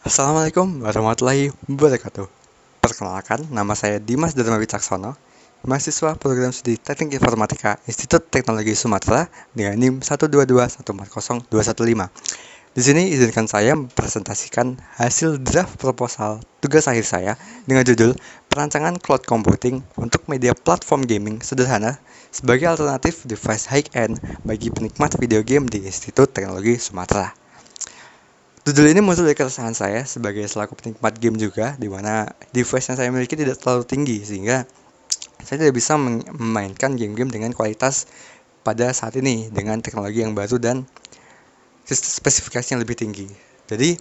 Assalamualaikum warahmatullahi wabarakatuh. Perkenalkan, nama saya Dimas Dharma Wicaksono, mahasiswa program studi Teknik Informatika Institut Teknologi Sumatera dengan NIM 122140215. Di sini izinkan saya mempresentasikan hasil draft proposal tugas akhir saya dengan judul Perancangan Cloud Computing untuk Media Platform Gaming Sederhana sebagai alternatif device high-end bagi penikmat video game di Institut Teknologi Sumatera. Judul ini muncul dari keresahan saya sebagai selaku penikmat game juga, di mana device yang saya miliki tidak terlalu tinggi sehingga saya tidak bisa memainkan game-game dengan kualitas pada saat ini dengan teknologi yang baru dan spesifikasi yang lebih tinggi. Jadi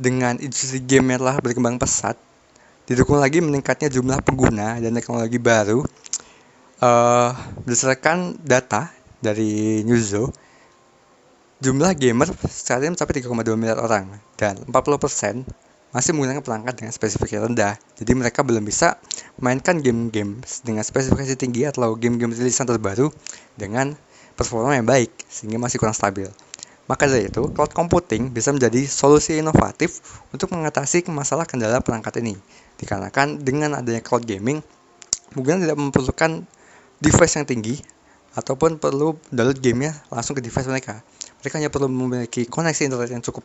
dengan industri game yang telah berkembang pesat, didukung lagi meningkatnya jumlah pengguna dan teknologi baru, berdasarkan data dari Newzoo, jumlah gamer saat ini mencapai 3,2 miliar orang dan 40% masih menggunakan perangkat dengan spesifikasi rendah. Jadi mereka belum bisa mainkan game-game dengan spesifikasi tinggi atau game-game rilisan terbaru dengan performa yang baik sehingga masih kurang stabil. Maka dari itu, cloud computing bisa menjadi solusi inovatif untuk mengatasi masalah kendala perangkat ini. Dikarenakan dengan adanya cloud gaming, mungkin tidak memerlukan device yang tinggi ataupun perlu download gamenya langsung ke device mereka. Mereka hanya perlu memiliki koneksi internet yang cukup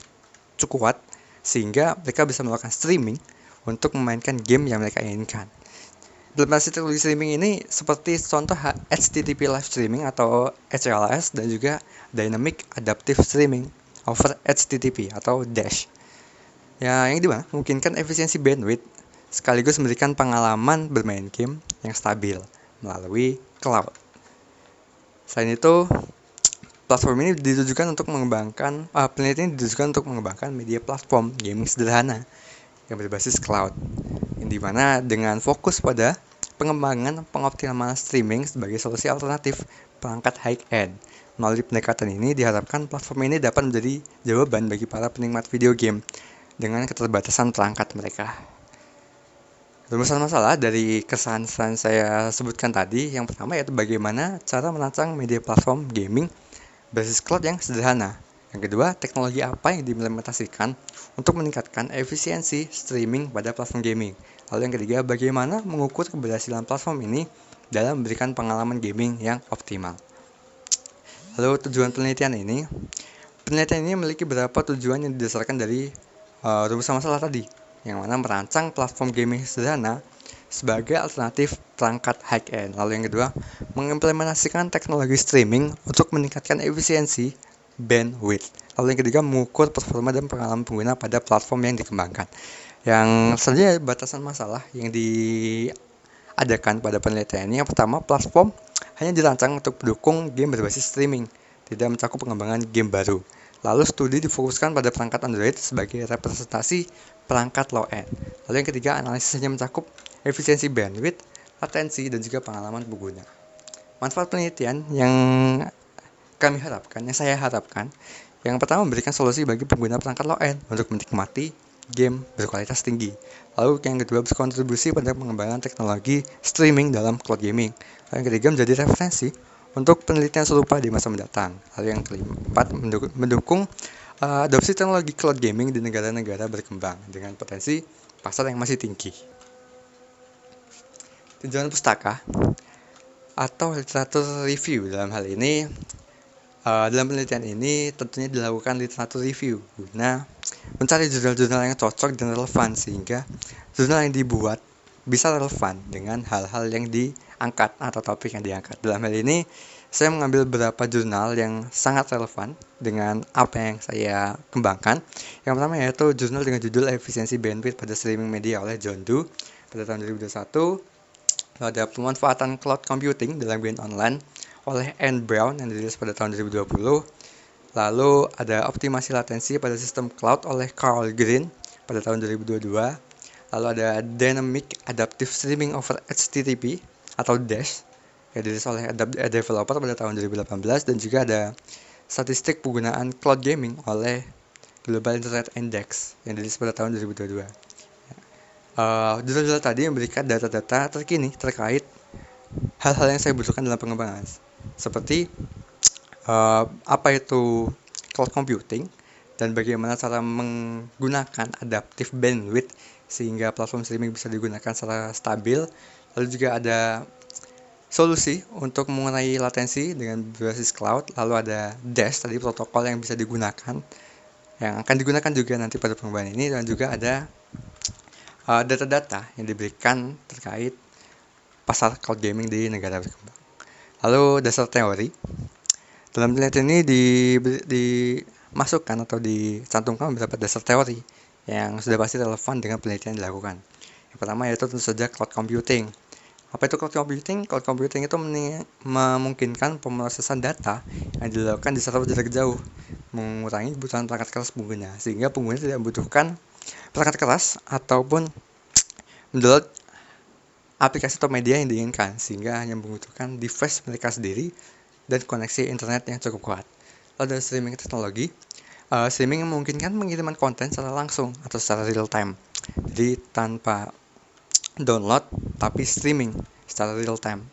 kuat sehingga mereka bisa melakukan streaming untuk memainkan game yang mereka inginkan. Implementasi teknologi streaming ini seperti contoh HTTP live streaming atau HLS dan juga Dynamic Adaptive Streaming over HTTP atau DASH. Ya, yang dimana memungkinkan efisiensi bandwidth sekaligus memberikan pengalaman bermain game yang stabil melalui cloud. Selain itu, platform ini ditujukan untuk mengembangkan, penelitian ini ditujukan untuk mengembangkan media platform gaming sederhana yang berbasis cloud, yang dimana dengan fokus pada pengembangan pengoptimalan streaming sebagai solusi alternatif perangkat high-end. Melalui pendekatan ini diharapkan platform ini dapat menjadi jawaban bagi para penikmat video game dengan keterbatasan perangkat mereka. Rumusan masalah dari kesan saya sebutkan tadi, yang pertama yaitu bagaimana cara merancang media platform gaming basis cloud yang sederhana. Yang kedua, teknologi apa yang diimplementasikan untuk meningkatkan efisiensi streaming pada platform gaming. Lalu yang ketiga, bagaimana mengukur keberhasilan platform ini dalam memberikan pengalaman gaming yang optimal. Lalu tujuan penelitian ini memiliki beberapa tujuan yang didasarkan dari rumusan masalah tadi, yang mana merancang platform gaming sederhana sebagai alternatif perangkat high-end. Lalu yang kedua, mengimplementasikan teknologi streaming untuk meningkatkan efisiensi bandwidth. Lalu yang ketiga, mengukur performa dan pengalaman pengguna pada platform yang dikembangkan. Yang selanjutnya batasan masalah yang diadakan pada penelitian ini, yang pertama, platform hanya dirancang untuk mendukung game berbasis streaming, tidak mencakup pengembangan game baru. Lalu studi difokuskan pada perangkat Android sebagai representasi perangkat low-end. Lalu yang ketiga, analisis hanya mencakup efisiensi bandwidth, latensi, dan juga pengalaman pengguna. Manfaat penelitian yang saya harapkan, yang pertama memberikan solusi bagi pengguna perangkat low-end untuk menikmati game berkualitas tinggi. Lalu yang kedua, berkontribusi pada pengembangan teknologi streaming dalam cloud gaming. Lalu yang ketiga, menjadi referensi untuk penelitian serupa di masa mendatang. Lalu yang keempat, mendukung adopsi teknologi cloud gaming di negara-negara berkembang dengan potensi pasar yang masih tinggi. Tinjauan pustaka atau literatur review dalam hal ini, dalam penelitian ini tentunya dilakukan literatur review guna mencari jurnal-jurnal yang cocok dan relevan sehingga jurnal yang dibuat bisa relevan dengan hal-hal yang diangkat atau topik yang diangkat. Dalam hal ini saya mengambil beberapa jurnal yang sangat relevan dengan apa yang saya kembangkan. Yang pertama yaitu jurnal dengan judul Efisiensi Bandwidth pada Streaming Media oleh John Doe pada tahun 2021. Lalu ada Pemanfaatan Cloud Computing dalam game online oleh Anne Brown yang dirilis pada tahun 2020. Lalu ada Optimasi Latensi pada Sistem Cloud oleh Carl Green pada tahun 2022. Lalu ada Dynamic Adaptive Streaming over HTTP atau DASH yang dirilis oleh developer pada tahun 2018, dan juga ada Statistik Penggunaan Cloud Gaming oleh Global Internet Index yang dirilis pada tahun 2022. Jurnal-jurnal tadi memberikan data-data terkini terkait hal-hal yang saya butuhkan dalam pengembangan, seperti apa itu cloud computing dan bagaimana cara menggunakan adaptive bandwidth sehingga platform streaming bisa digunakan secara stabil. Lalu juga ada solusi untuk mengurangi latensi dengan berbasis cloud. Lalu ada Dash tadi, protokol yang bisa digunakan, yang akan digunakan juga nanti pada pengembangan ini. Dan juga ada data-data yang diberikan terkait pasar cloud gaming di negara berkembang. Lalu dasar teori. Dalam penelitian ini dimasukkan atau dicantumkan beberapa dasar teori yang sudah pasti relevan dengan penelitian yang dilakukan. Yang pertama yaitu tentu saja cloud computing. Apa itu cloud computing? Cloud computing itu memungkinkan pemrosesan data yang dilakukan di server jarak jauh, mengurangi kebutuhan perangkat keras pengguna, sehingga pengguna tidak membutuhkan perangkat keras ataupun mendownload aplikasi atau media yang diinginkan, sehingga hanya membutuhkan device mereka sendiri dan koneksi internet yang cukup kuat. Lalu dari streaming teknologi, streaming memungkinkan pengiriman konten secara langsung atau secara real time, jadi tanpa download tapi streaming secara real time.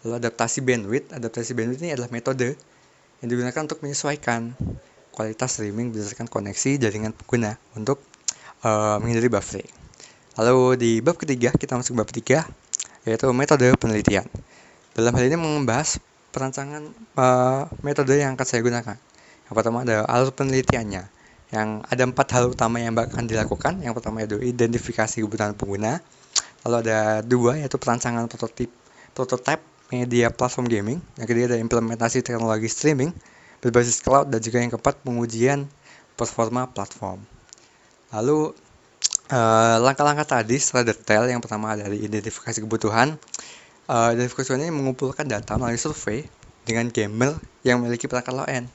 Lalu adaptasi bandwidth ini adalah metode yang digunakan untuk menyesuaikan kualitas streaming berdasarkan koneksi jaringan pengguna untuk menghindari buffering. Lalu di bab ketiga, kita masuk bab 3, yaitu metode penelitian. Dalam hal ini membahas perancangan metode yang akan saya gunakan. Yang pertama ada alur penelitiannya, yang ada 4 hal utama yang akan dilakukan. Yang pertama yaitu identifikasi kebutuhan pengguna. Lalu ada 2 yaitu perancangan prototype media platform gaming. Yang ketiga ada implementasi teknologi streaming berbasis cloud, dan juga yang keempat pengujian performa platform. Lalu langkah-langkah tadi secara detail, yang pertama dari identifikasi kebutuhan. Identifikasi ini mengumpulkan data melalui survei dengan gamer yang memiliki perangkat low-end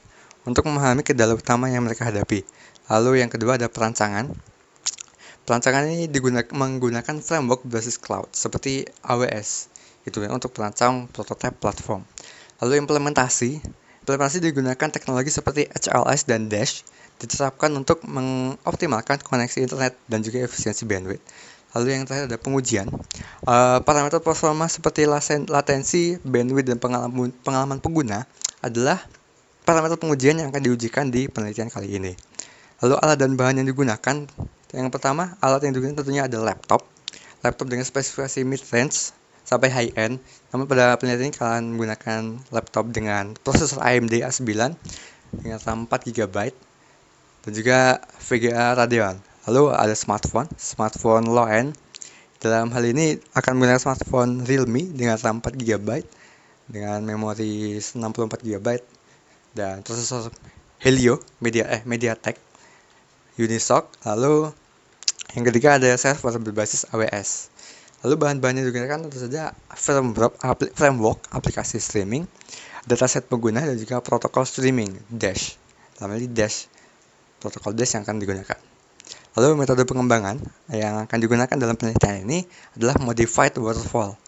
untuk memahami kendala utama yang mereka hadapi. Lalu yang kedua ada perancangan. Perancangan ini menggunakan framework berbasis cloud seperti AWS, gitu ya, untuk perancang prototype platform. Lalu implementasi digunakan teknologi seperti HLS dan Dash, diterapkan untuk mengoptimalkan koneksi internet dan juga efisiensi bandwidth. Lalu yang terakhir ada pengujian. Parameter performa seperti latensi, bandwidth, dan pengalaman pengguna adalah parameter pengujian yang akan diujikan di penelitian kali ini. Lalu alat dan bahan yang digunakan. Yang pertama, alat yang digunakan tentunya ada laptop dengan spesifikasi mid-range sampai high-end. Namun pada penelitian ini kalian menggunakan laptop dengan prosesor AMD A9 dengan RAM 4GB dan juga VGA Radeon. Lalu ada smartphone low-end. Dalam hal ini akan menggunakan smartphone Realme dengan RAM 4GB dengan memori 64GB dan prosesor Helio MediaTek Unisoc. Lalu yang ketiga ada server berbasis AWS. Lalu bahan-bahan yang digunakan tentu saja framework aplikasi streaming, dataset pengguna, dan juga protokol streaming Dash. Namanya Dash, protokol Dash yang akan digunakan. Lalu metode pengembangan yang akan digunakan dalam penelitian ini adalah modified waterfall.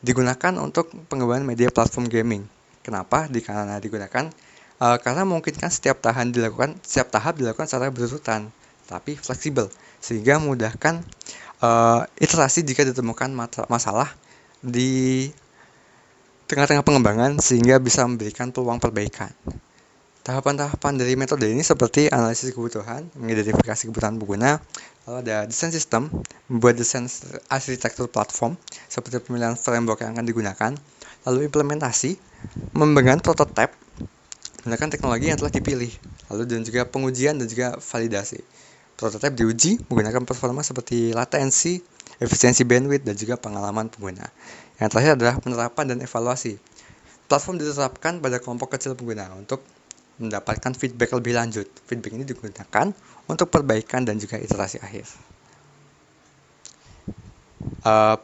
Digunakan untuk pengembangan media platform gaming. Kenapa? Karena digunakan karena memungkinkan setiap tahap dilakukan secara berurutan, tapi fleksibel, sehingga memudahkan iterasi jika ditemukan masalah di tengah-tengah pengembangan, sehingga bisa memberikan peluang perbaikan. Tahapan-tahapan dari metode ini seperti analisis kebutuhan, mengidentifikasi kebutuhan pengguna, lalu ada desain sistem, membuat desain arsitektur platform seperti pemilihan framework yang akan digunakan, lalu implementasi, mengembangkan prototype menggunakan teknologi yang telah dipilih, lalu dan juga pengujian dan juga validasi. Prototype diuji menggunakan performa seperti latensi, efisiensi bandwidth, dan juga pengalaman pengguna. Yang terakhir adalah penerapan dan evaluasi. Platform diterapkan pada kelompok kecil pengguna untuk mendapatkan feedback lebih lanjut. Feedback ini digunakan untuk perbaikan dan juga iterasi akhir.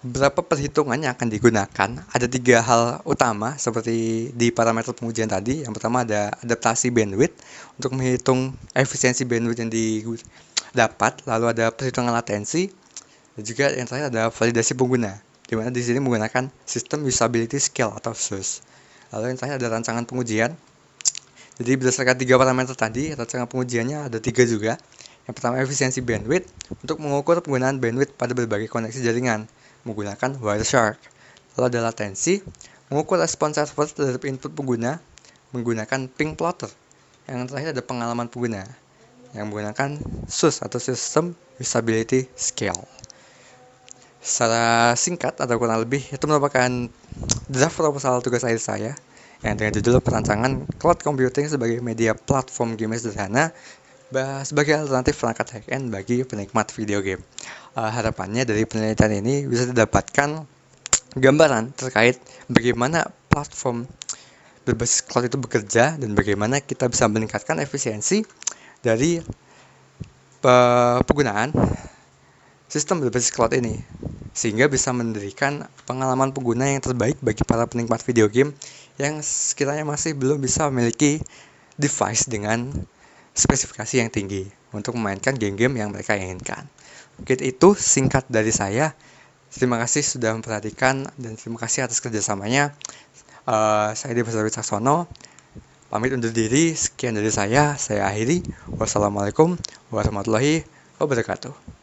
Beberapa perhitungan yang akan digunakan, ada 3 hal utama seperti di parameter pengujian tadi. Yang pertama ada adaptasi bandwidth untuk menghitung efisiensi bandwidth yang didapat, lalu ada perhitungan latensi, dan juga yang terakhir ada validasi pengguna, di mana di sini menggunakan sistem usability scale atau SUS. Lalu yang terakhir ada rancangan pengujian. Jadi berdasarkan 3 parameter tadi, rancangan pengujiannya ada 3 juga. Yang pertama efisiensi bandwidth untuk mengukur penggunaan bandwidth pada berbagai koneksi jaringan menggunakan Wireshark. Lalu ada latensi, mengukur respon server terhadap input pengguna menggunakan ping plotter. Yang terakhir ada pengalaman pengguna. yang menggunakan SUS atau System Usability Scale. Secara singkat atau kurang lebih, itu merupakan draft proposal tugas akhir saya yang dengan judul perancangan cloud computing sebagai media platform game sederhana sebagai alternatif perangkat high-end bagi penikmat video game. Harapannya dari penelitian ini bisa didapatkan gambaran terkait bagaimana platform berbasis cloud itu bekerja dan bagaimana kita bisa meningkatkan efisiensi dari penggunaan sistem berbasis cloud ini, sehingga bisa memberikan pengalaman pengguna yang terbaik bagi para penikmat video game yang sekiranya masih belum bisa memiliki device dengan spesifikasi yang tinggi untuk memainkan game-game yang mereka inginkan. Mungkin itu singkat dari saya. Terima kasih sudah memperhatikan dan terima kasih atas kerjasamanya. Saya Dimas Wicaksono, pamit undur diri. Sekian dari saya akhiri. Wassalamualaikum warahmatullahi wabarakatuh.